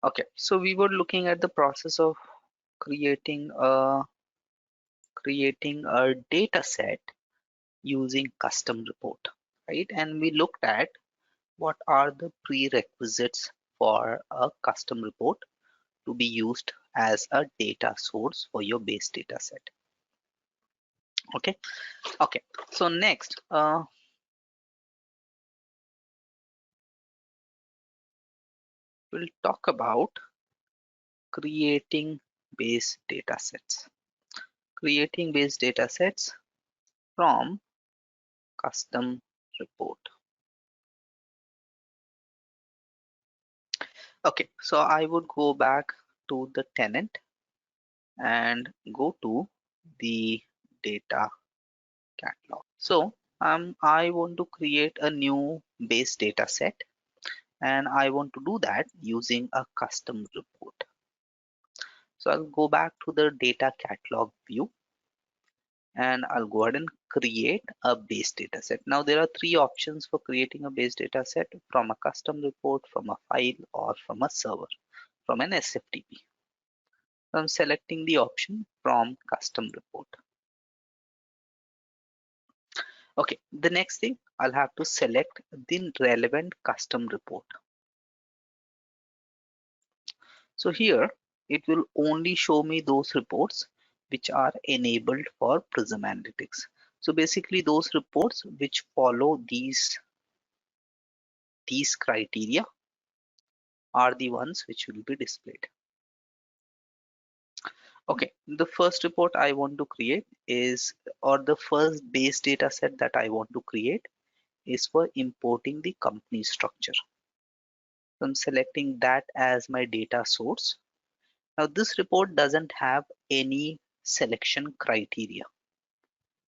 Okay, so we were looking at the process of creating a data set using custom report, right? And we looked at what are the prerequisites for a custom report to be used as a data source for your base data set. Okay, okay. So next, we'll talk about creating base data sets. Creating base data sets from custom report. Okay, so I would go back to the tenant and go to the data catalog. So I want to create a new base data set, and I want to do that using a custom report. So I'll go back to the data catalog view and I'll go ahead and create a base data set. Now there are three options for creating a base data set: from a custom report, from a file, or from a server, from an SFTP. So I'm selecting the option from custom report. Okay, the next thing, I'll have to select the relevant custom report. So here it will only show me those reports which are enabled for Prism Analytics. So basically those reports which follow these criteria are the ones which will be displayed. Okay, the first report I want to create is, or the first base data set that I want to create is for importing the company structure. So I'm selecting that as my data source. Now this report doesn't have any selection criteria.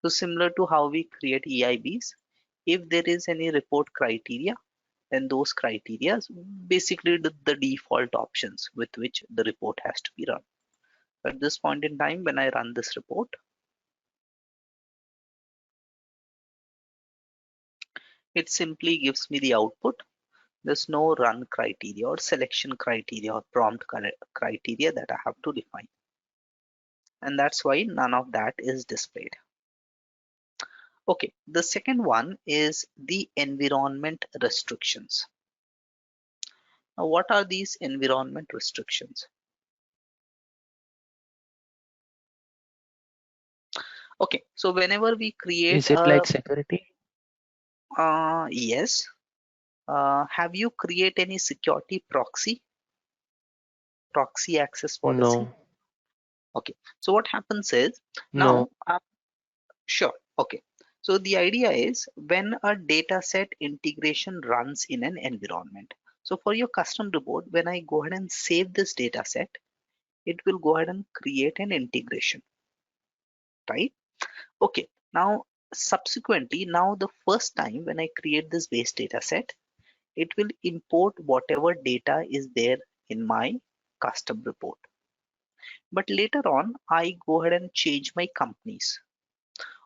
So similar to how we create EIBs, if there is any report criteria, then those criteria basically the default options with which the report has to be run. At this point in time, when I run this report, it simply gives me the output. There's no run criteria or selection criteria or prompt criteria that I have to define. And that's why none of that is displayed. Okay, the second one is the environment restrictions. Now, what are these environment restrictions? Okay, so whenever we create Is it a, like security? yes, have you create any security proxy access policy? No, Okay, so what happens is now, no. sure, okay. So the idea is when a data set integration runs in an environment. So for your custom report, when I go ahead and save this data set, it will go ahead and create an integration, right? Okay, now subsequently, now the first time when I create this base data set, it will import whatever data is there in my custom report. But later on, I go ahead and change my companies.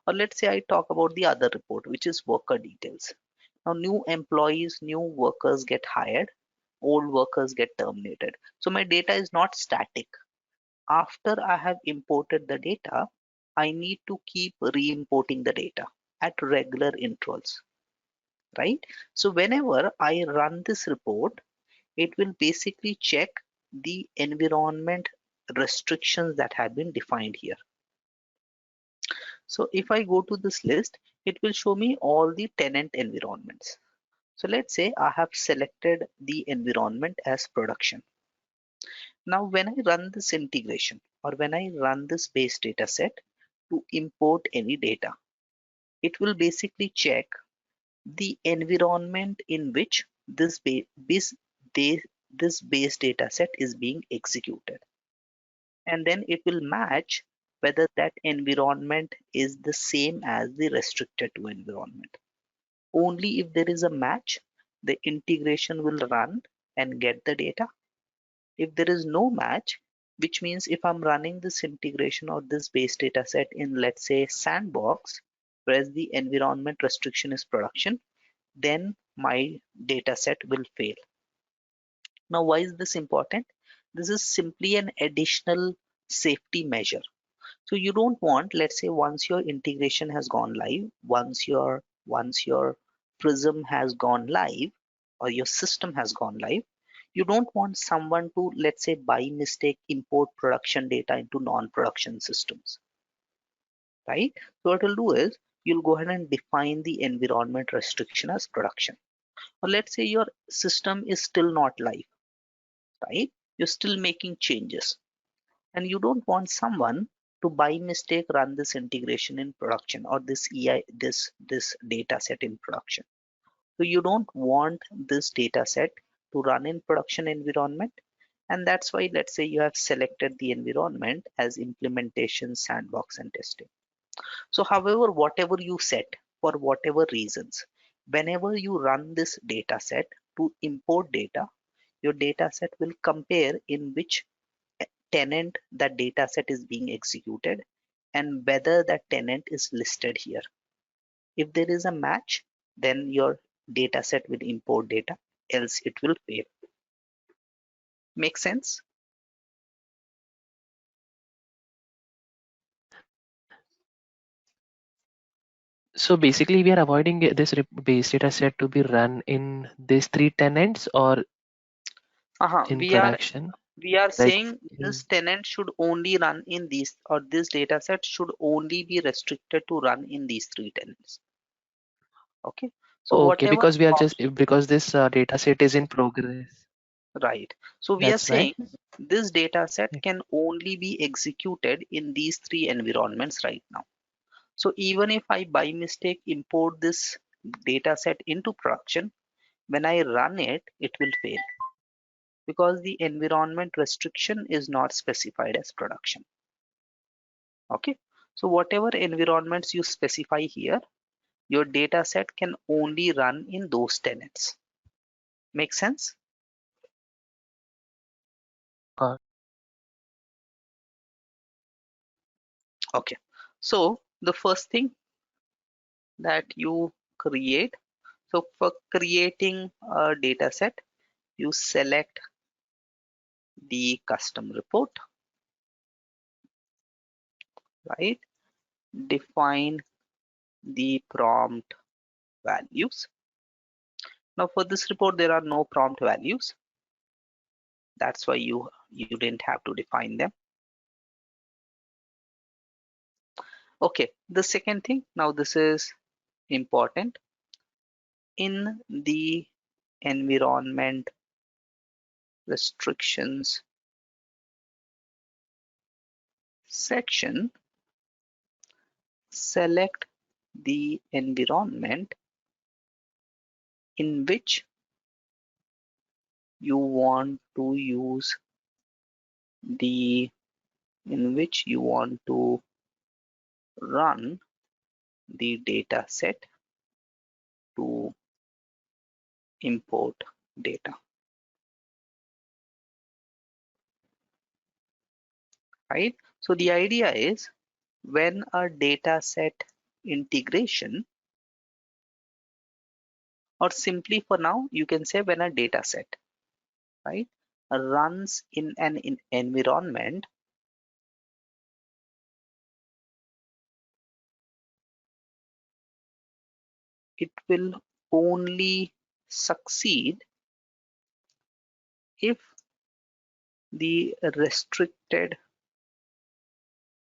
Or let's say I talk about the other report, which is worker details. Now, new employees, new workers get hired, old workers get terminated. So my data is not static. After I have imported the data, I need to keep re-importing the data at regular intervals, right? So whenever I run this report, it will basically check the environment restrictions that have been defined here. So if I go to this list, it will show me all the tenant environments. So let's say I have selected the environment as production. Now when I run this integration or when I run this base data set to import any data, it will basically check the environment in which this base data set is being executed. And then it will match whether that environment is the same as the restricted to environment. Only if there is a match, the integration will run and get the data. If there is no match, which means if I'm running this integration or this base data set in, let's say, sandbox, whereas the environment restriction is production, then my data set will fail. Now, why is this important? This is simply an additional safety measure. So you don't want, let's say, once your integration has gone live, once your Prism has gone live, or your system has gone live, you don't want someone to, let's say, by mistake import production data into non-production systems, right? So what you'll do is you'll go ahead and define the environment restriction as production. Or let's say your system is still not live, right? You're still making changes, and you don't want someone to by mistake run this integration in production, or this this data set in production. So you don't want this data set to run in production environment, and that's why, let's say, you have selected the environment as implementation, sandbox, and testing. So however, whatever you set, for whatever reasons, whenever you run this data set to import data, your data set will compare in which tenant that data set is being executed and whether that tenant is listed here. If there is a match, then your data set will import data, else it will fail. Make sense? So basically, we are avoiding this base data set to be run in these three tenants or in We are production. Like, saying this in, tenant should only run in these, or this data set should only be restricted to run in these three tenants. Okay. So okay, whatever because we are just prompts, because this data set is in progress. right. So we are That's why. saying this data set can only be executed in these three environments right now. So even if I by mistake import this data set into production, when I run it, it will fail because the environment restriction is not specified as production. Okay. So whatever environments you specify here, your data set can only run in those tenants. Make sense? Uh, Okay. So the first thing that you create, so for creating a data set, you select the custom report, right? Define the prompt values. Now for this report, there are no prompt values. That's why you didn't have to define them. Okay, the second thing, now this is important. In the environment restrictions section, select the environment in which you want to use the in which you want to run the data set to import data, right? So the idea is when a data set integration, or simply for now, you can say when a data set, right, runs in an environment, it will only succeed if the restricted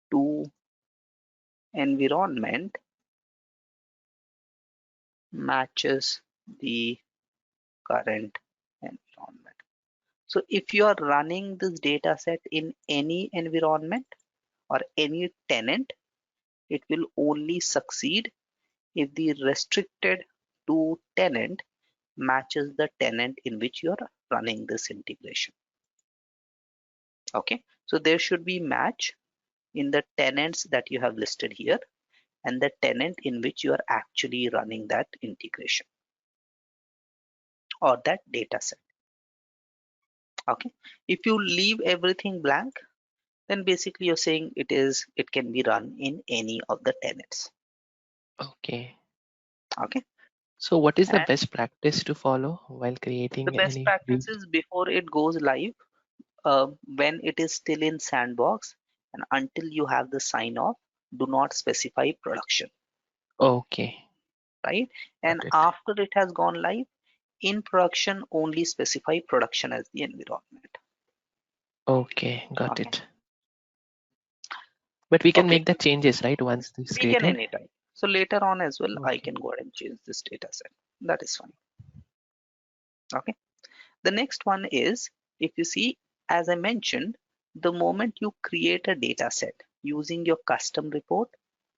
to environment matches the current environment. So if you are running this data set in any environment or any tenant, it will only succeed if the restricted to tenant matches the tenant in which you are running this integration. Okay, so there should be match in the tenants that you have listed here and the tenant in which you are actually running that integration or that data set. Okay, if you leave everything blank, then basically you're saying it can be run in any of the tenants. okay. Okay, So what is the And best practice to follow while the creating best any practice is before it goes live, when it is still in sandbox and until you have the sign off, do not specify production, Okay, right? And got it. after it has gone live, in production, only specify production as the environment. Okay, got Okay. it. But we can Okay. make the changes, right, once this is We can created? anytime. So later on as well, I Okay. can go ahead and change this data set. That is fine. Okay. The next one is, if you see, as I mentioned, the moment you create a data set using your custom report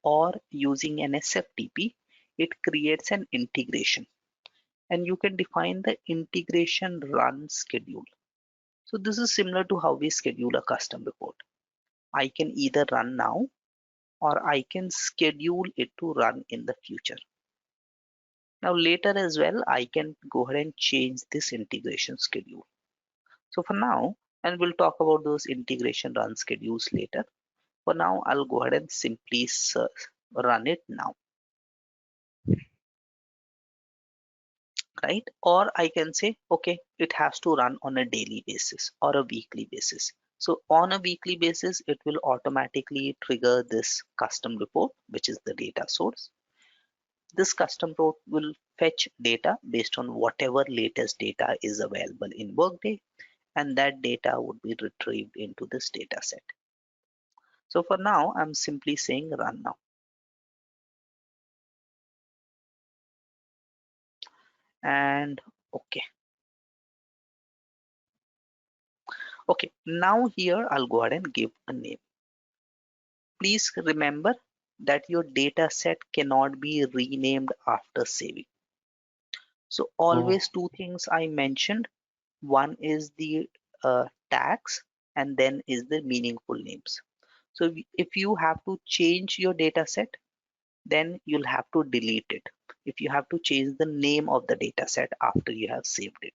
or using an SFTP, it creates an integration and you can define the integration run schedule. So this is similar to how we schedule a custom report. I can either run now or I can schedule it to run in the future. Now later as well, I can go ahead and change this integration schedule. So for now, and we'll talk about those integration run schedules later. For now, I'll go ahead and simply run it now, right? Or I can say, okay, it has to run on a daily basis or a weekly basis. So on a weekly basis, it will automatically trigger this custom report, which is the data source. This custom report will fetch data based on whatever latest data is available in Workday, and that data would be retrieved into this data set. So for now, I'm simply saying run now. And okay. Okay, now here I'll go ahead and give a name. Please remember that your data set cannot be renamed after saving. So Oh, always two things I mentioned. One is the tags and then is the meaningful names. So if you have to change your data set, then you'll have to delete it. If you have to change the name of the data set after you have saved it.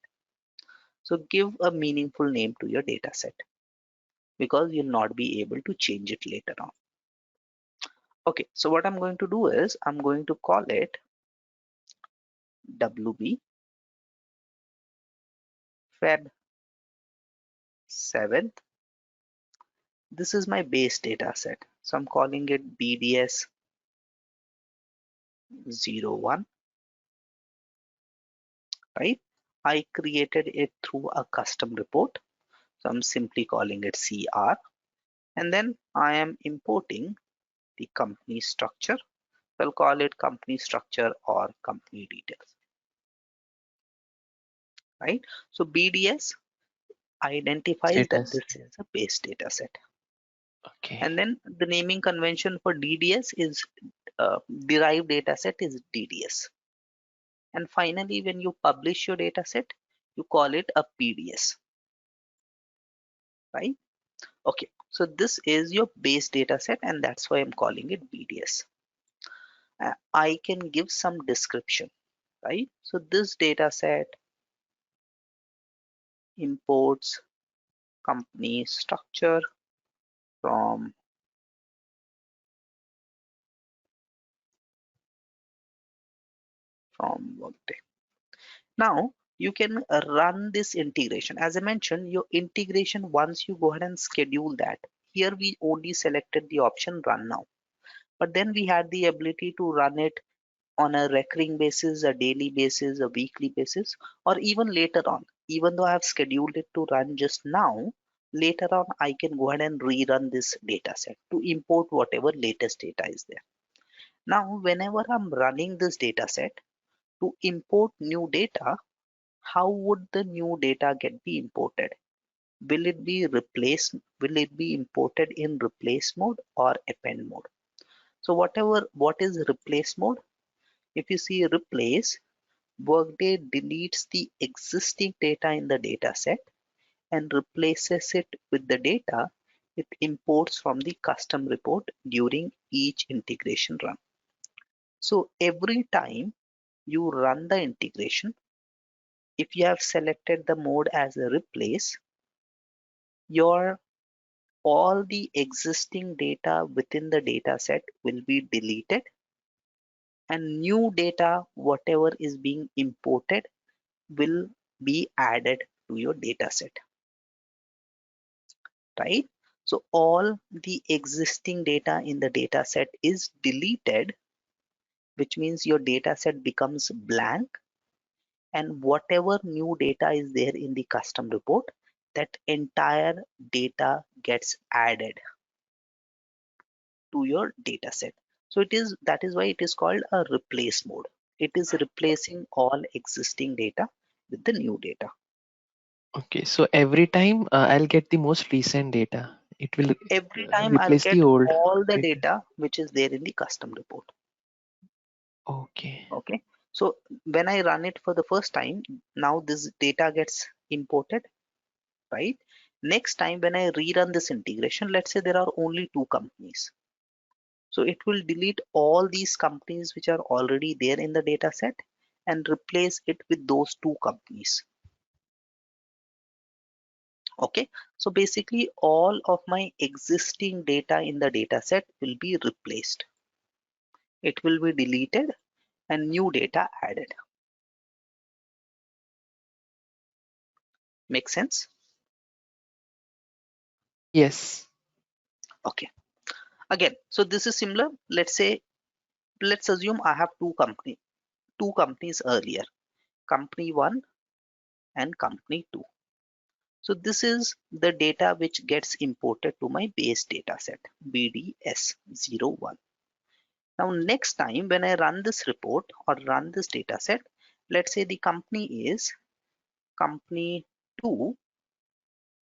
So give a meaningful name to your data set because you'll not be able to change it later on. Okay, so what I'm going to do is I'm going to call it WB Feb 7th. This is my base data set. So I'm calling it BDS 01, right? I created it through a custom report. So I'm simply calling it CR. And then I am importing the company structure. I'll call it company structure or company details, right? So BDS identifies that status. this is a base data set. Okay. And then the naming convention for DDS is derived data set is DDS. And finally, when you publish your data set, you call it a PDS, right? Okay, so this is your base data set and that's why I'm calling it BDS. I can give some description, right? So this data set imports company structure from Workday. Now you can run this integration. As I mentioned, your integration, once you go ahead and schedule that, here we only selected the option run now. But then we had the ability to run it on a recurring basis, a daily basis, a weekly basis, or even later on. Even though I have scheduled it to run just now, later on I can go ahead and rerun this data set to import whatever latest data is there. Now, whenever I'm running this data set to import new data, how would the new data get be imported? Will it be replaced? Will it be imported in replace mode or append mode? So what is replace mode? If you see replace, Workday deletes the existing data in the data set and replaces it with the data it imports from the custom report during each integration run. So every time you run the integration, if you have selected the mode as a replace, your all the existing data within the data set will be deleted and new data, whatever is being imported, will be added to your data set, right? So all the existing data in the data set is deleted, which means your data set becomes blank, and whatever new data is there in the custom report, that entire data gets added to your data set. So that is why it is called a replace mode. It is replacing all existing data with the new data. Okay, so every time I'll get the most recent data. It will Every time I'll replace get the old all the data. data which is there in the custom report. Okay. Okay. So when I run it for the first time, now this data gets imported, right? Next time when I rerun this integration, let's say there are only two companies. So it will delete all these companies which are already there in the data set and replace it with those two companies. Okay. So basically all of my existing data in the data set will be replaced. It will be deleted and new data added. Make sense? Yes. Okay. Again, so this is similar. Let's assume I have two companies earlier, company one and company two. So this is the data which gets imported to my base data set, BDS01. Now next time when I run this report or run this data set, let's say the company is company 2,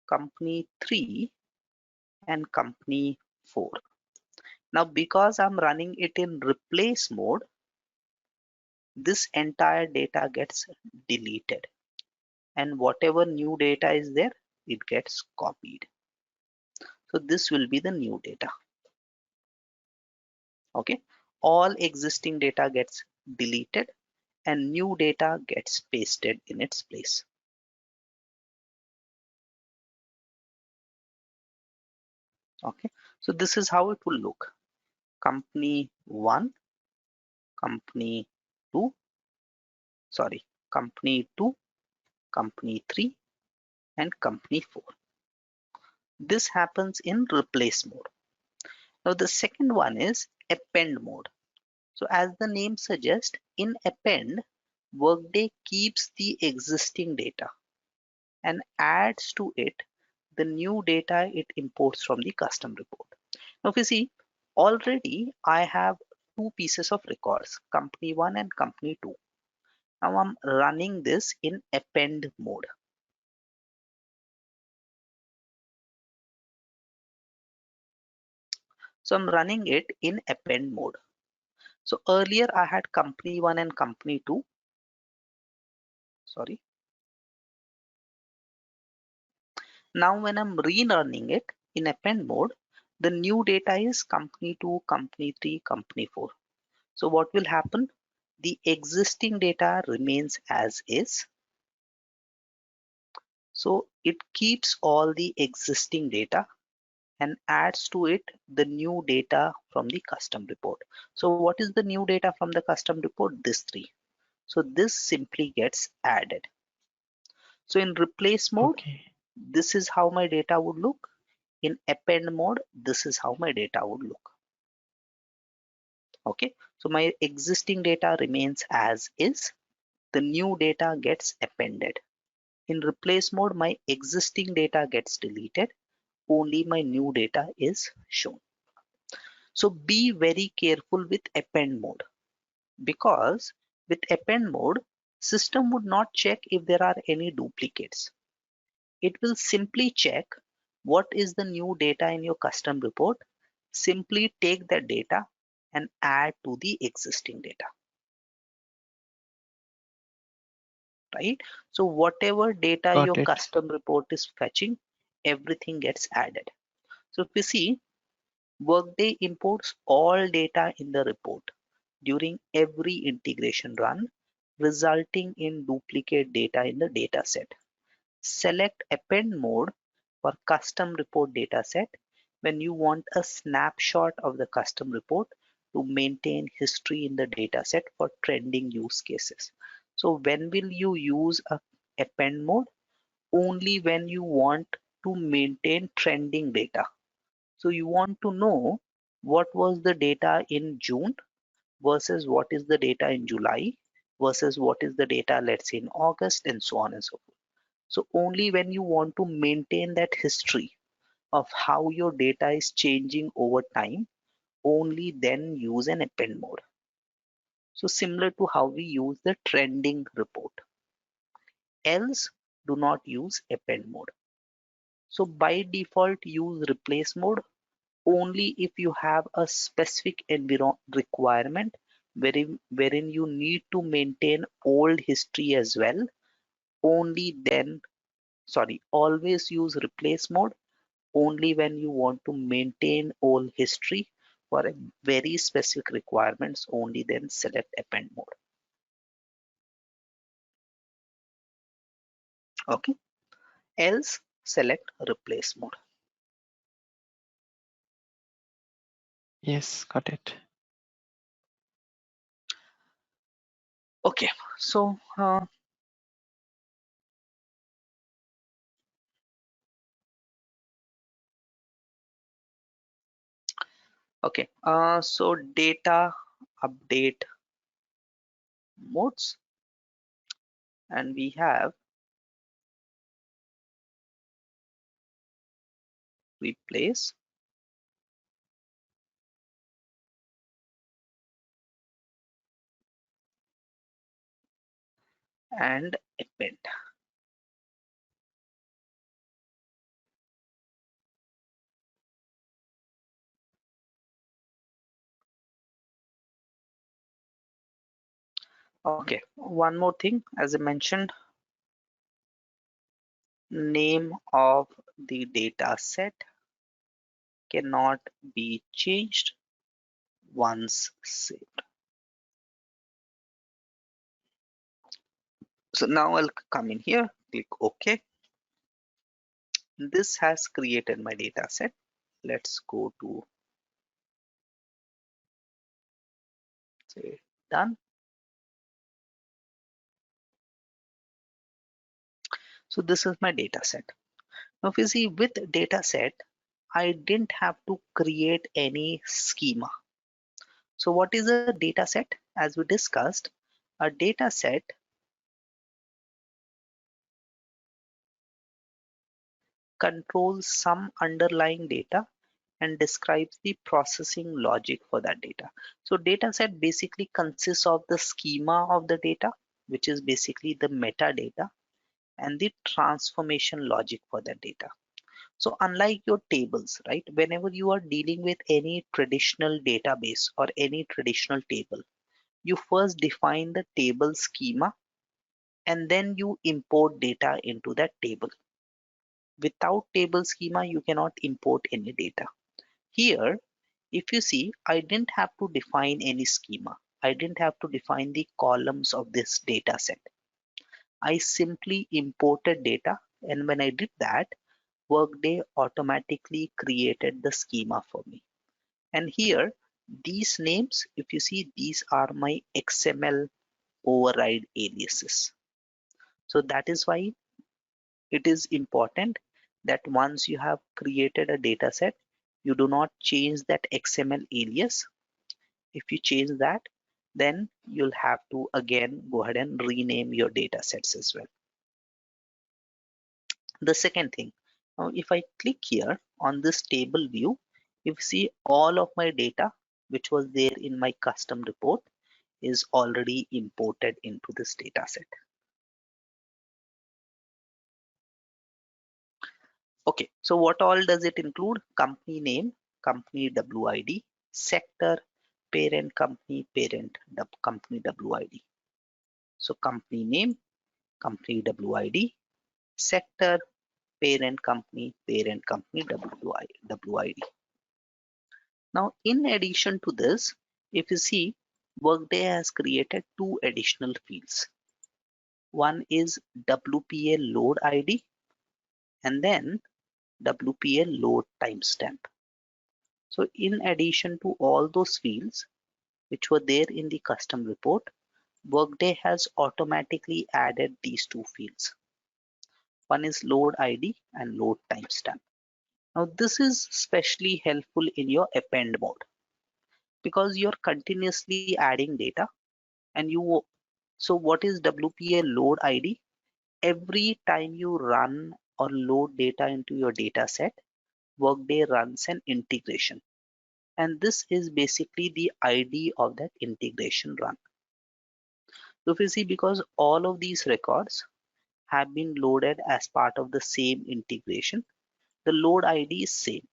company 3, and company 4. Now because I'm running it in replace mode, this entire data gets deleted, and whatever new data is there, it gets copied. So this will be the new data. Okay. All existing data gets deleted and new data gets pasted in its place. Okay. So this is how it will look. Company 1, company 2, sorry, company 2, company 3, and company 4. This happens in replace mode. Now the second one is append mode. So as the name suggests, in append, Workday keeps the existing data and adds to it the new data it imports from the custom report. Now if you see, already I have two pieces of records, company 1 and company 2. Now I'm running this in append mode. So I'm running it in append mode. So earlier I had company 1 and company 2. Sorry. Now when I'm rerunning it in append mode, the new data is company 2, company 3, company 4. So what will happen? The existing data remains as is. So it keeps all the existing data and adds to it the new data from the custom report. So what is the new data from the custom report? This three. So this simply gets added. So in replace mode, Okay. this is how my data would look. In append mode, this is how my data would look. Okay, so my existing data remains as is. The new data gets appended. In replace mode, my existing data gets deleted. Only my new data is shown. So be very careful with append mode, because with append mode, system would not check if there are any duplicates. It will simply check what is the new data in your custom report. Simply take that data and add to the existing data, right? So whatever data Got your it. custom report is fetching, everything gets added. So if we see, Workday imports all data in the report during every integration run, resulting in duplicate data in the data set. Select append mode for custom report data set when you want a snapshot of the custom report to maintain history in the data set for trending use cases. So when will you use a append mode? Only when you want to maintain trending data. So you want to know what was the data in June versus what is the data in July versus what is the data, let's say, in August, and so on and so forth. So only when you want to maintain that history of how your data is changing over time, only then use an append mode. So similar to how we use the trending report. Else, do not use append mode. So by default, use replace mode only if you have a specific requirement wherein you need to maintain old history as well. Only then, sorry, always use replace mode only when you want to maintain old history for a very specific requirements. Only then select append mode. Okay. Else, select replace mode. Yes, got it. Okay. So okay. So data update modes, and we have replace and append. Okay, one more thing, as I mentioned, name of the data set cannot be changed once saved. So now I'll come in here, click OK. This has created my data set. Let's go to say done. So this is my data set. Now if you see with data set, I didn't have to create any schema. So what is a data set? As we discussed, a data set controls some underlying data and describes the processing logic for that data. So data set basically consists of the schema of the data, which is basically the metadata, and the transformation logic for that data. So unlike your tables, right, whenever you are dealing with any traditional database or any traditional table, you first define the table schema and then you import data into that table. Without table schema, you cannot import any data. Here, if you see, I didn't have to define any schema. I didn't have to define the columns of this data set. I simply imported data, and when I did that, Workday automatically created the schema for me. And here, these names, if you see, these are my XML override aliases. So that is why it is important that once you have created a data set, you do not change that XML alias. If you change that, then you'll have to again go ahead and rename your data sets as well. The second thing, now if I click here on this table view, you see all of my data which was there in my custom report is already imported into this data set. Okay, so what all does it include? Company name, company WID, sector, parent company, parent company WID. So company name, company WID, sector, parent company WID. Now, in addition to this, if you see, Workday has created two additional fields. One is WPA load ID and then WPA load timestamp. So in addition to all those fields, which were there in the custom report, Workday has automatically added these two fields. One is load ID and load timestamp. Now this is especially helpful in your append mode because you're continuously adding data and so what is WPA load ID? Every time you run or load data into your data set, Workday runs an integration. And this is basically the ID of that integration run. So if you see, because all of these records have been loaded as part of the same integration, the load ID is same.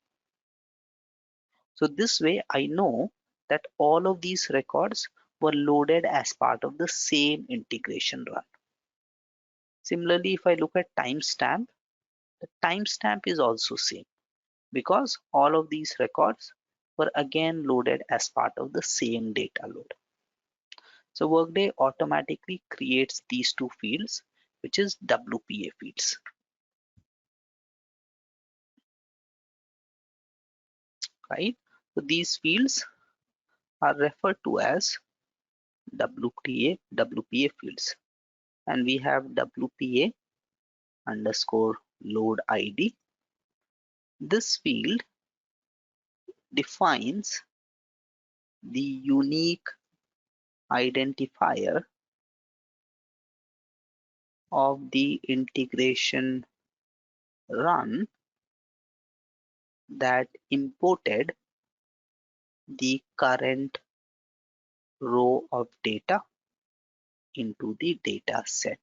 So this way I know that all of these records were loaded as part of the same integration run. Similarly, if I look at timestamp, the timestamp is also same because all of these records were again loaded as part of the same data load. So Workday automatically creates these two fields, which is WPA fields, right? So these fields are referred to as WPA fields, and we have WPA underscore load ID. This field defines the unique identifier of the integration run that imported the current row of data into the data set.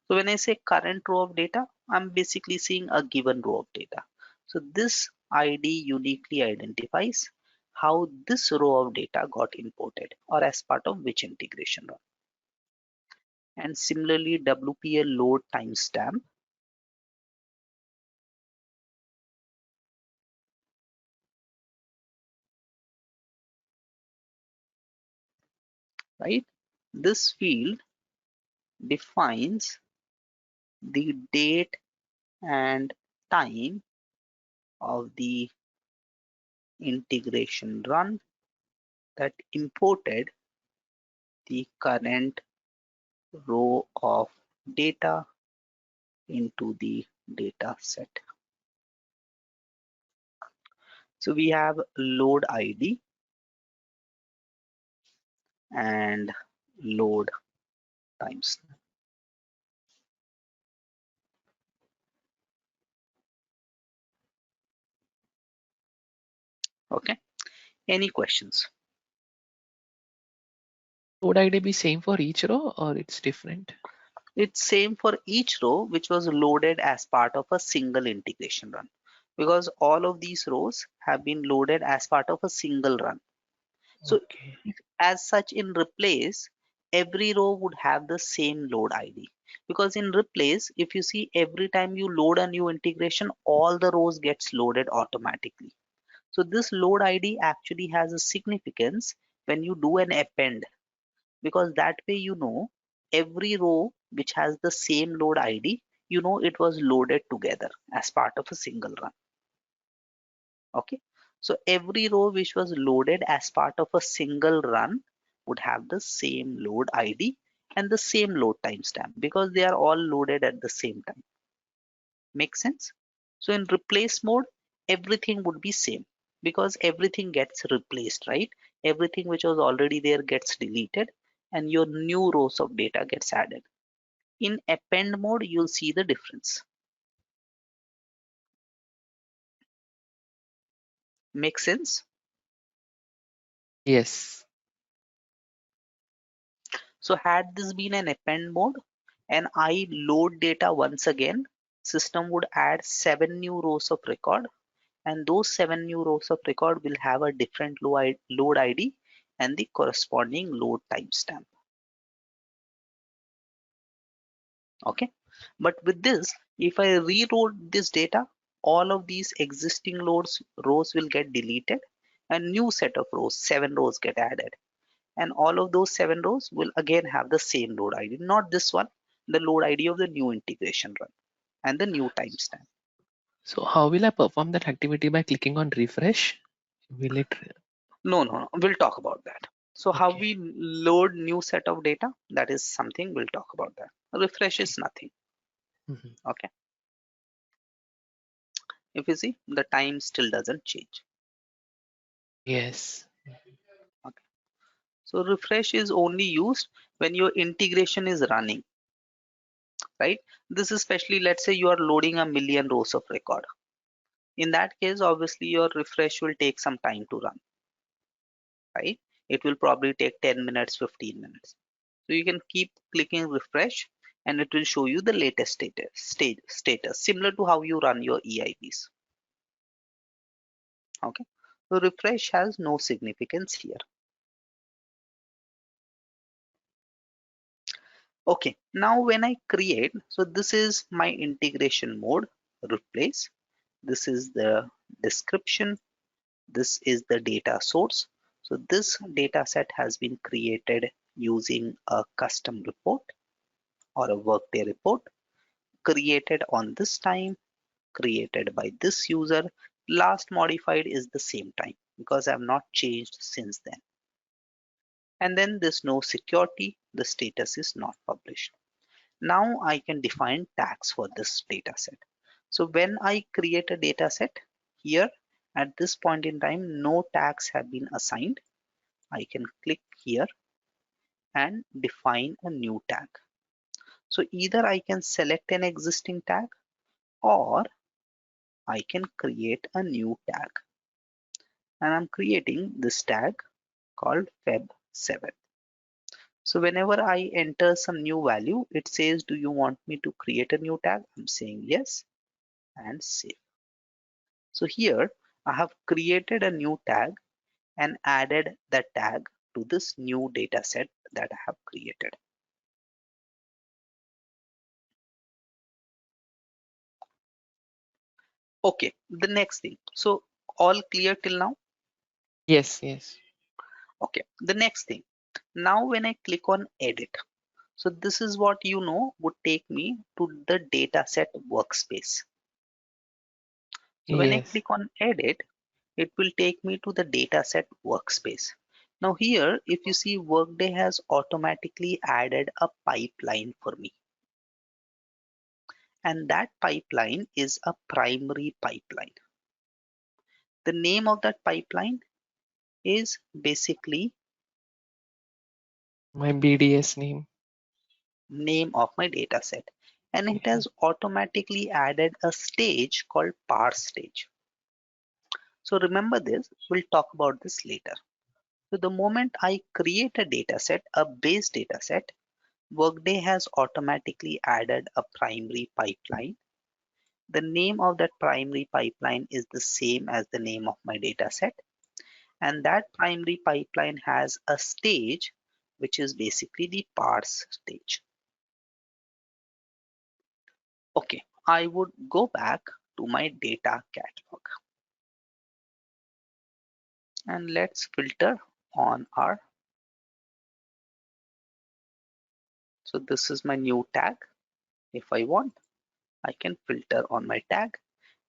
So when I say current row of data, I'm basically seeing a given row of data. So this ID uniquely identifies how this row of data got imported or as part of which integration run. And similarly, WPA load timestamp, right? This field defines the date and time of the integration run that imported the current row of data into the data set. So we have load ID and load times. Okay. Any questions? Load ID be same for each row or it's different? It's same for each row which was loaded as part of a single integration run because all of these rows have been loaded as part of a single run. So Okay. as such in replace, every row would have the same load ID because in replace, if you see every time you load a new integration, all the rows gets loaded automatically. So this load ID actually has a significance when you do an append because that way you know every row which has the same load ID, you know it was loaded together as part of a single run. Okay. So every row which was loaded as part of a single run would have the same load ID and the same load timestamp because they are all loaded at the same time. Make sense? So in replace mode, everything would be same because everything gets replaced, right? Everything which was already there gets deleted and your new rows of data gets added. In append mode, you'll see the difference. Make sense? Yes. So had this been an append mode and I load data once again, system would add 7 new rows of record and those 7 new rows of record will have a different load ID and the corresponding load timestamp. Okay, but with this, if I reload this data, all of these existing rows will get deleted and new set of rows, 7 rows get added and all of those 7 rows will again have the same load ID, not this one, the load ID of the new integration run and the new timestamp. So how will I perform that activity by clicking on refresh? Will it? No, we'll talk about that. So how Okay. we load new set of data, that is something we'll talk about that. Refresh Okay. is nothing. Mhm. Okay. If you see, the time still doesn't change. Yes. Okay. So refresh is only used when your integration is running, right? This is especially, let's say you are loading a million rows of record. In that case, obviously your refresh will take some time to run, right? It will probably take 10 minutes, 15 minutes. So you can keep clicking refresh and it will show you the latest status, similar to how you run your EIBs. Okay. So refresh has no significance here. Okay. Now when I create, so this is my integration mode, replace. This is the description. This is the data source. So this data set has been created using a custom report or a Workday report created on this time, created by this user. Last modified is the same time because I have not changed since then. And then there's no security. The status is not published. Now I can define tags for this data set. So when I create a data set here at this point in time, no tags have been assigned. I can click here and define a new tag. So either I can select an existing tag or I can create a new tag. And I'm creating this tag called Feb7. So whenever I enter some new value, it says, do you want me to create a new tag? I'm saying yes and save. So here I have created a new tag and added the tag to this new data set that I have created. Okay, the next thing. So all clear till now? Yes. Yes. Okay, the next thing. Now when I click on edit, so this is what you know would take me to the dataset workspace. So when I Yes. click on edit, it will take me to the dataset workspace. Now here, if you see, Workday has automatically added a pipeline for me. And that pipeline is a primary pipeline. The name of that pipeline is basically My BDS name. name of my dataset. And it Yeah. has automatically added a stage called parse stage. So remember this, we'll talk about this later. So the moment I create a dataset, a base dataset, Workday has automatically added a primary pipeline. The name of that primary pipeline is the same as the name of my dataset. And that primary pipeline has a stage, which is basically the parse stage. Okay, I would go back to my data catalog and let's filter on our. So this is my new tag. If I want, I can filter on my tag,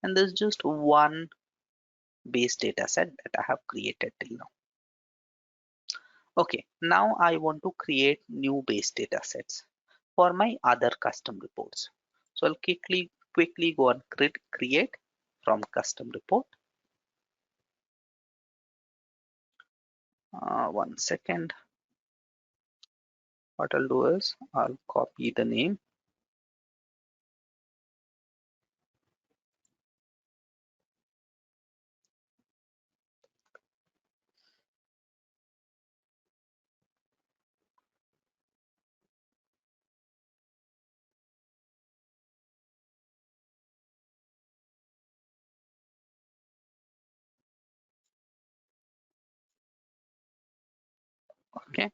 and there's just one base data set that I have created till now. Okay, now I want to create new base data sets for my other custom reports. So I'll quickly go and create from custom report. One second. What I'll do is I'll copy the name. Okay,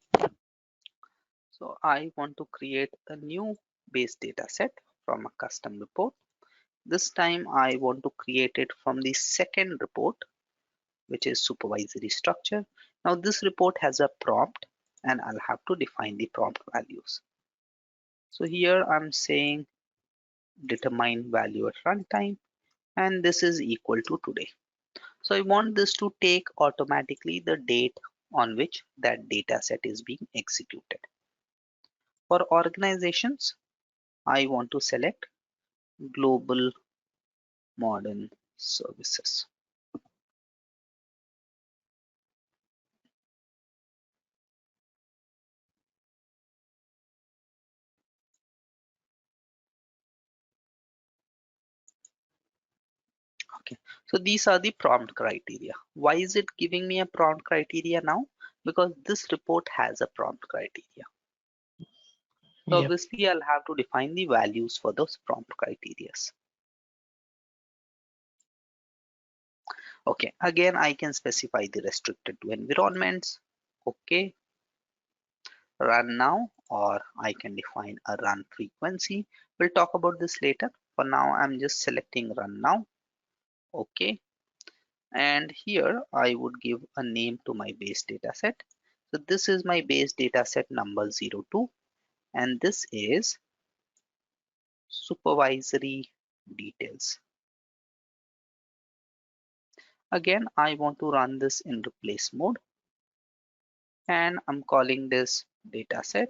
so I want to create a new base data set from a custom report. This time I want to create it from the second report, which is supervisory structure. Now this report has a prompt and I'll have to define the prompt values. So here I'm saying determine value at runtime and this is equal to today. So I want this to take automatically the date on which that data set is being executed. For organizations, I want to select global modern services. Okay, so these are the prompt criteria. Why is it giving me a prompt criteria now? Because this report has a prompt criteria. So Yep. obviously I'll have to define the values for those prompt criteria. Okay, again I can specify the restricted to environments. Okay, run now, or I can define a run frequency. We'll talk about this later. For now, I'm just selecting run now. Okay, and here I would give a name to my base data set. So this is my base data set number 02, and this is supervisory details. Again, I want to run this in replace mode, and I'm calling this data set.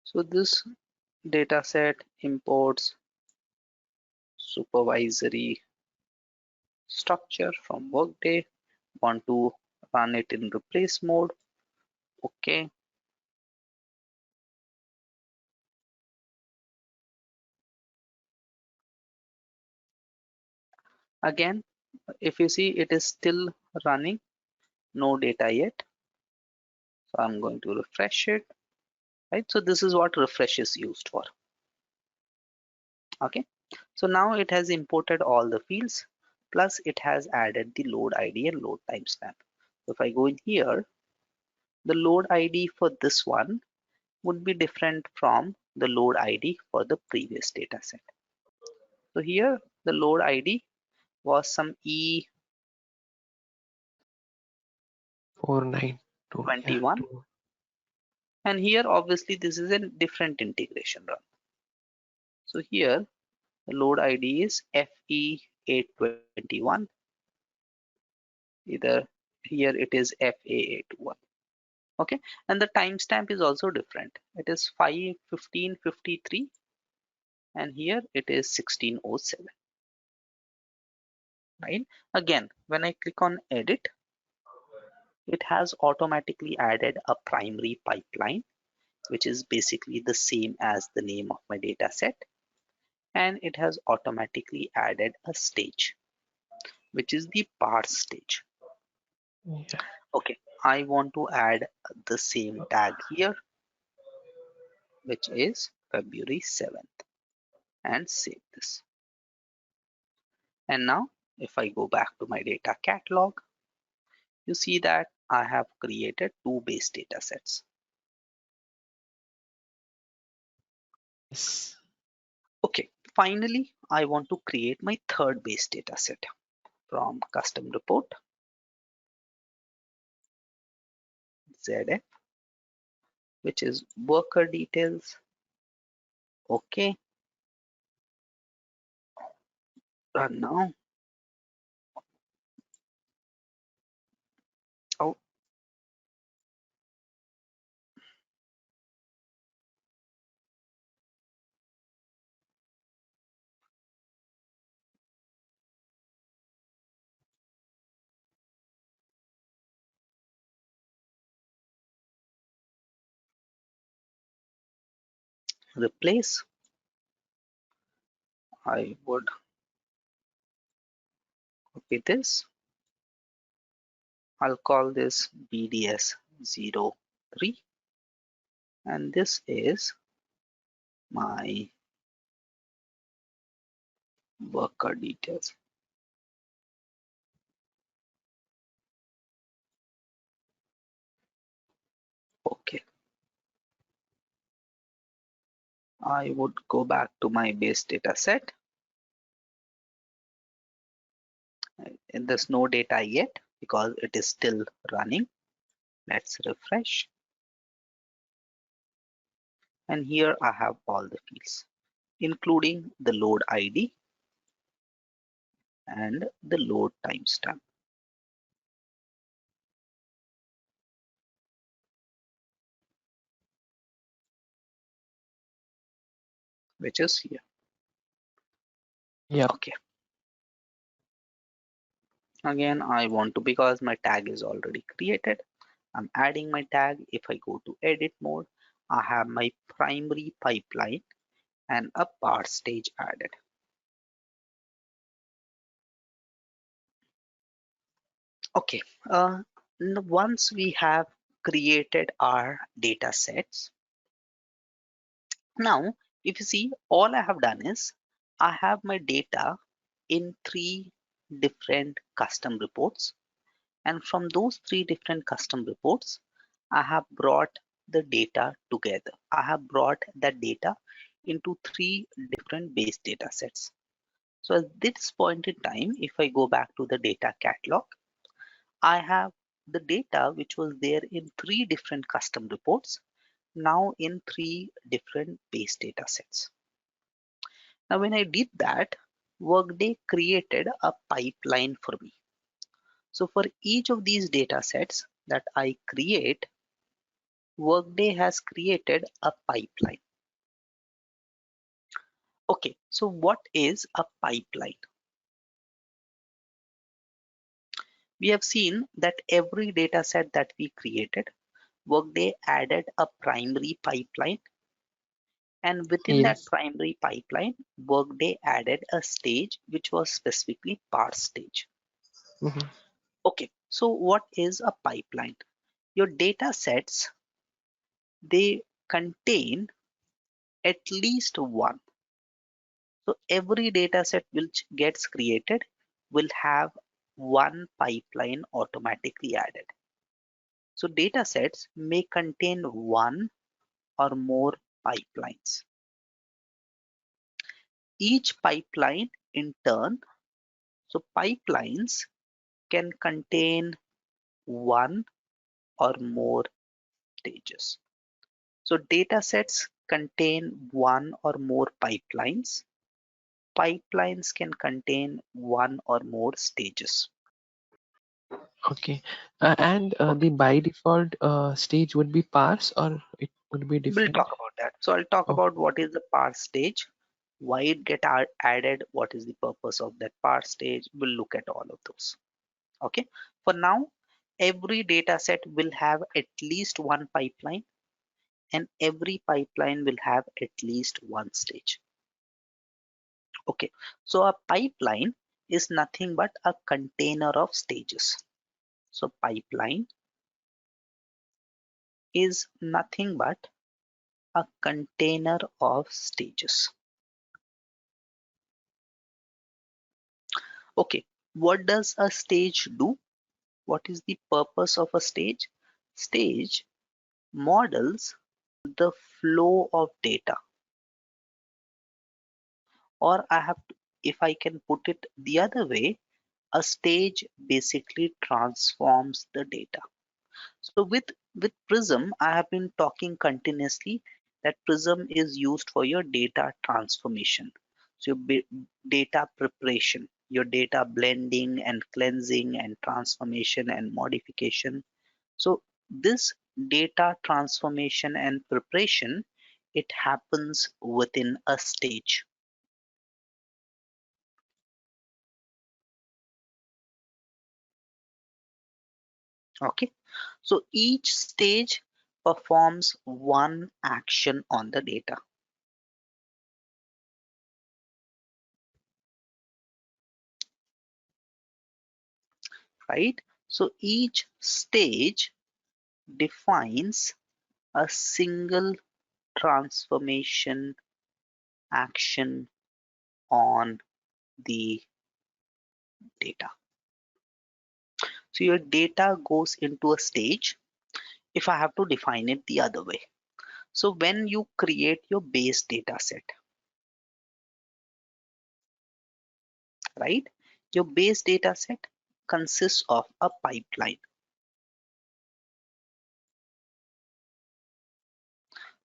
So this data set imports supervisory structure from Workday. Want to run it in replace mode. Okay. Again, if you see, it is still running, no data yet. So I'm going to refresh it. Right. So this is what refresh is used for. Okay. So now it has imported all the fields, plus it has added the load ID and load timestamp. So if I go in here, the load ID for this one would be different from the load ID for the previous data set. So here the load ID was some E21, 492. Yeah. and here obviously this is a different integration run. So here the load ID is FE821, either here it is FA821. Okay, and the timestamp is also different. It is 5:15:53, and here it is 16:07. Right, again when I click on edit, it has automatically added a primary pipeline, which is basically the same as the name of my data set, and it has automatically added a stage, which is the parse stage. Yeah. Okay, I want to add the same tag here, which is February 7th, and save this. And now if I go back to my data catalog, you see that I have created two base data sets. Yes. Okay, finally, I want to create my third base data set. From custom report, ZF, which is worker details. Okay, run now. Oh, replace. I would copy this. I'll call this BDS03, and this is my worker details. Okay, I would go back to my base data set, and there's no data yet because it is still running. Let's refresh, and here I have all the fields, including the load ID, and the load timestamp, which is here. Yep. Okay. Again, I want to, because my tag is already created, I'm adding my tag. If I go to edit mode, I have my primary pipeline and a part stage added. Okay, once we have created our data sets, now if you see, all I have done is I have my data in three different custom reports, and from those three different custom reports, I have brought the data together. I have brought that data into three different base data sets. So at this point in time, if I go back to the data catalog, I have the data which was there in three different custom reports now in three different base data sets. Now, when I did that, Workday created a pipeline for me. So for each of these data sets that I create, Workday has created a pipeline. Okay, so what is a pipeline? We have seen that every data set that we created, Workday added a primary pipeline, and within that Yes. primary pipeline, Workday added a stage which was specifically parse stage. Mhm. Okay, so what is a pipeline? Your data sets, they contain at least one. So every data set which gets created will have one pipeline automatically added. So data sets may contain one or more pipelines. Each pipeline in turn, so pipelines can contain one or more stages. So data sets contain one or more pipelines. Pipelines can contain one or more stages. Okay. And Okay, the by default stage would be parse, or it would be we'll different? talk about that. So I'll talk Oh, about what is the parse stage, why it get added, what is the purpose of that parse stage. We'll look at all of those. Okay. For now, every data set will have at least one pipeline, and every pipeline will have at least one stage. Okay. So a pipeline is nothing but a container of stages. So pipeline is nothing but a container of stages. Okay, what does a stage do? What is the purpose of a stage? Stage models the flow of data, or if I can put it the other way, a stage basically transforms the data. So with Prism, I have been talking continuously that Prism is used for your data transformation. So your data preparation, your data blending and cleansing and transformation and modification. So this data transformation and preparation, it happens within a stage. Okay. So each stage performs one action on the data, right? So each stage defines a single transformation action on the data. So your data goes into a stage, if I have to define it the other way. So when you create your base data set, right? Your base data set consists of a pipeline.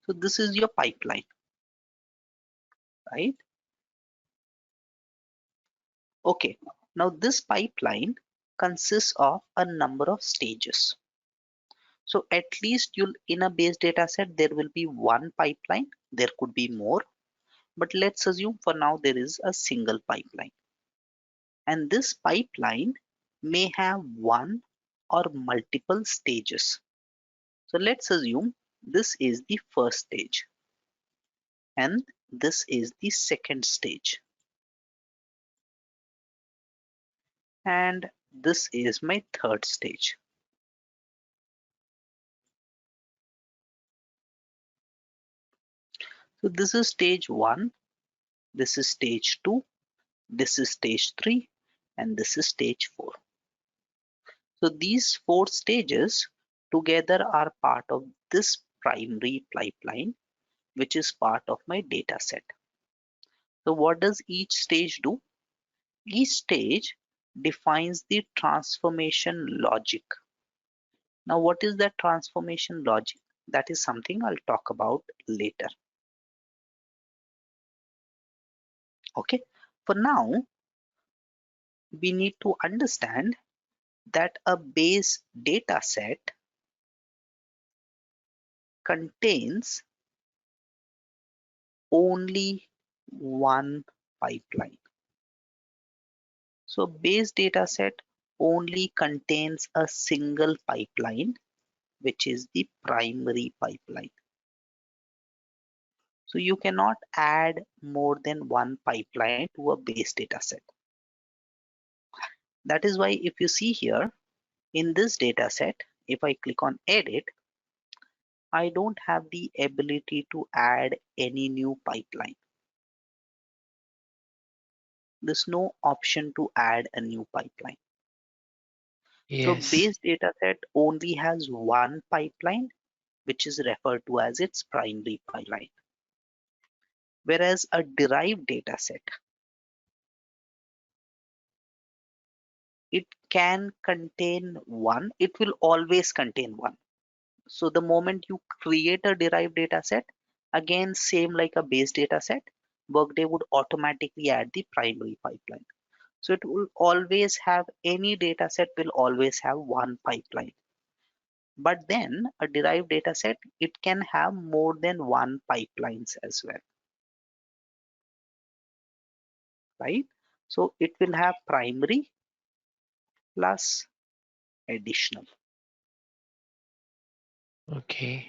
So this is your pipeline, right? Okay. Now this pipeline consists of a number of stages. So at least you'll in a base data set there will be one pipeline. There could be more, but let's assume for now there is a single pipeline. And this pipeline may have one or multiple stages. So let's assume this is the first stage and this is the second stage and this is my third stage. So this is stage 1, this is stage 2, this is stage 3 and this is stage 4. So these 4 stages together are part of this primary pipeline, which is part of my data set. So what does each stage do? Each stage defines the transformation logic. Now, what is that transformation logic? That is something I'll talk about later. Okay, for now, we need to understand that a base data set contains only one pipeline. So base data set only contains a single pipeline, which is the primary pipeline. So you cannot add more than one pipeline to a base data set. That is why if you see here in this data set, if I click on edit, I don't have the ability to add any new pipeline. There's no option to add a new pipeline. So Yes. base data set only has one pipeline, which is referred to as its primary pipeline. Whereas a derived data set, it can contain one, it will always contain one. So the moment you create a derived data set, again, same like a base data set, Workday would automatically add the primary pipeline. So it will always have any data set will always have one pipeline. But then a derived data set, it can have more than one pipelines as well, right? So it will have primary plus additional. Okay.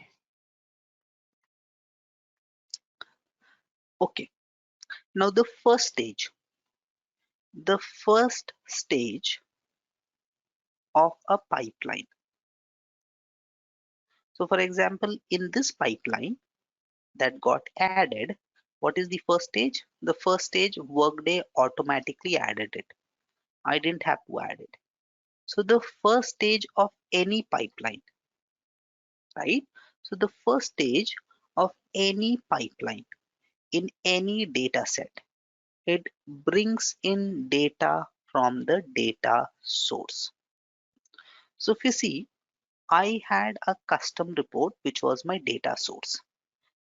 Okay. Now the first stage of a pipeline. So for example, in this pipeline that got added, what is the first stage? The first stage, Workday automatically added it. I didn't have to add it. So the first stage of any pipeline, right? So the first stage of any pipeline in any data set, it brings in data from the data source. So if you see, I had a custom report which was my data source.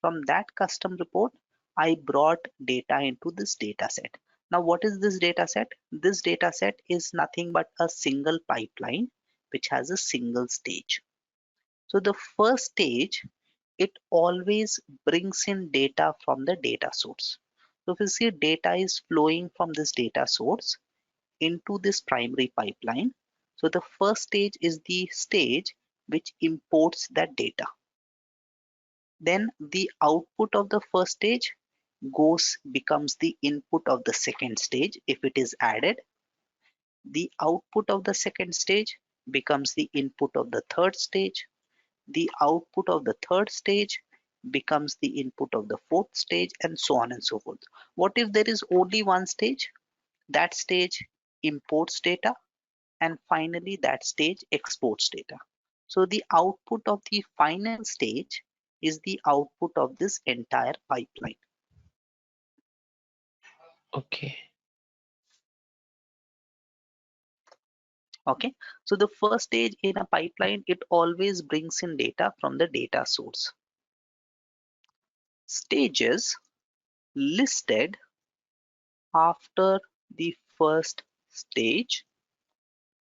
From that custom report, I brought data into this data set. Now, what is this data set? This data set is nothing but a single pipeline which has a single stage. So the first stage, it always brings in data from the data source. So if you see data is flowing from this data source into this primary pipeline. So the first stage is the stage which imports that data. Then the output of the first stage becomes the input of the second stage if it is added. The output of the second stage becomes the input of the third stage. The output of the third stage becomes the input of the fourth stage, and so on and so forth. What if there is only one stage? That stage imports data, and finally that stage exports data. So the output of the final stage is the output of this entire pipeline. Okay. Okay, so the first stage in a pipeline, it always brings in data from the data source. Stages listed after the first stage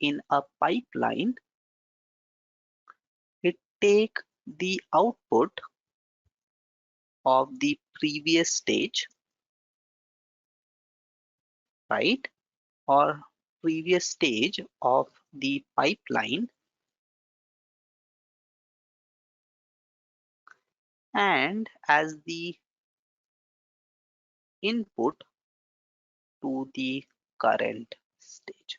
in a pipeline, it take the output of the previous stage, right? Or previous stage of the pipeline, and as the input to the current stage.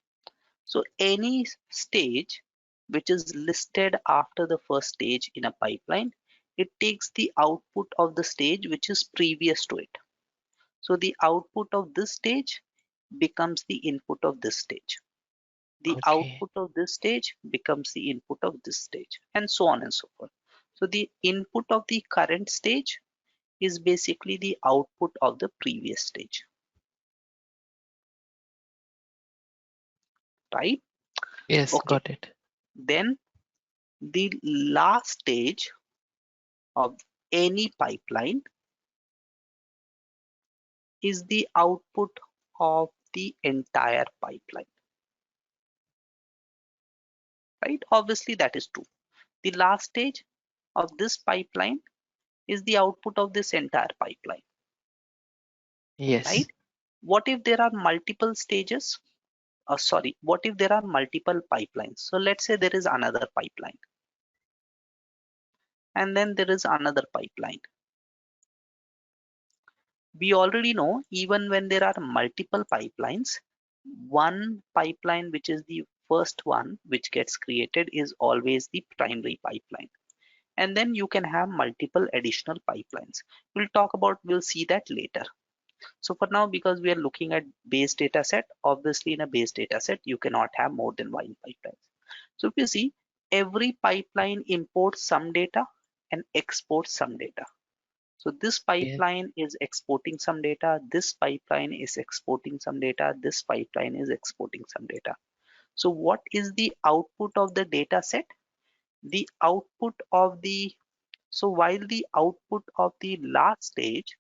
So any stage which is listed after the first stage in a pipeline, it takes the output of the stage which is previous to it. So the output of this stage becomes the input of this stage. The Okay. output of this stage becomes the input of this stage, and so on and so forth. So the input of the current stage is basically the output of the previous stage, right? Yes, Okay. got it. Then the last stage of any pipeline is the output of the entire pipeline, right? Obviously, that is true. The last stage of this pipeline is the output of this entire pipeline, right? Yes. What if there are multiple stages? Sorry, what if there are multiple pipelines? So let's say there is another pipeline, and then there is another pipeline. We already know even when there are multiple pipelines, one pipeline which is the first one which gets created is always the primary pipeline. And then you can have multiple additional pipelines. We'll see that later. So for now, because we are looking at base data set, obviously in a base data set, you cannot have more than one pipeline. So if you see, every pipeline imports some data and exports some data. So this Yeah. pipeline is exporting some data, this pipeline is exporting some data, this pipeline is exporting some data. So what is the output of the data set? The output of the, so while the output of the last stage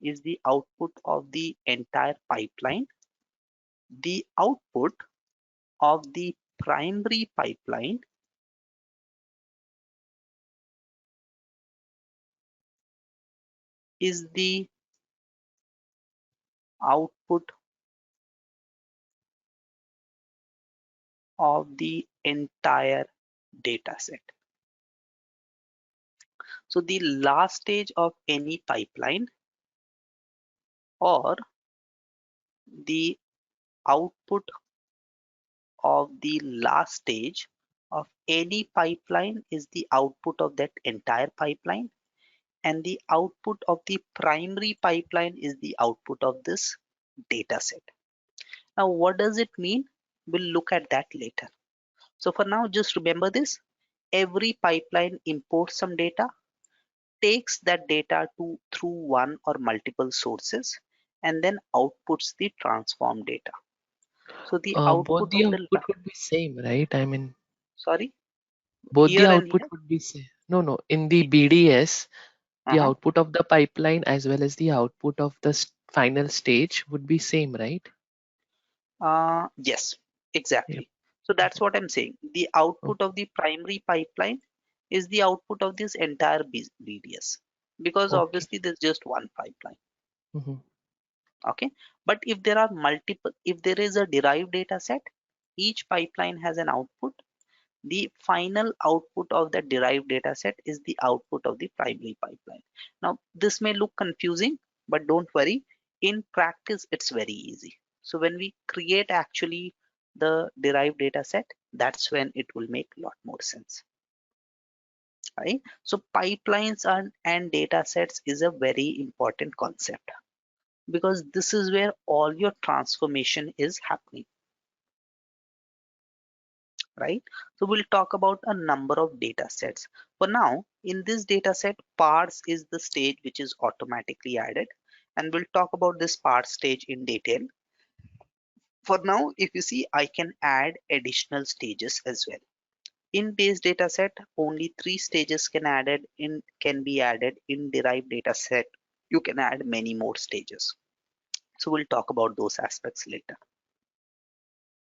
is the output of the entire pipeline, the output of the primary pipeline is the output of the entire data set. So the last stage of any pipeline, or the output of the last stage of any pipeline, is the output of that entire pipeline, and the output of the primary pipeline is the output of this data set. Now, what does it mean? We'll look at that later. So for now, just remember this. Every pipeline imports some data, takes that data through one or multiple sources, and then outputs the transformed data. So the Both output the of the, output would be same, right? I mean, sorry, both the here and output here. would be same. No, no. In the BDS, the Uh-huh. output of the pipeline as well as the output of the final stage would be same, right? Yes, Yep. exactly. So that's what I'm saying. The Oh, output of the primary pipeline is the output of this entire BDS, because okay. obviously there's just one pipeline. Hmm. Okay, but if there are multiple, if there is a derived data set, each pipeline has an output. The final output of the derived data set is the output of the primary pipeline. Now, this may look confusing, but don't worry. In practice, it's very easy. So when we create actually the derived data set, that's when it will make a lot more sense, right? So pipelines and data sets is a very important concept, because this is where all your transformation is happening, right? So we'll talk about a number of data sets. For now, in this data set, parts is the stage which is automatically added, and we'll talk about this part stage in detail. For now, if you see, I can add additional stages as well. In base data set, only three stages can be added. In derived data set, you can add many more stages. So we'll talk about those aspects later.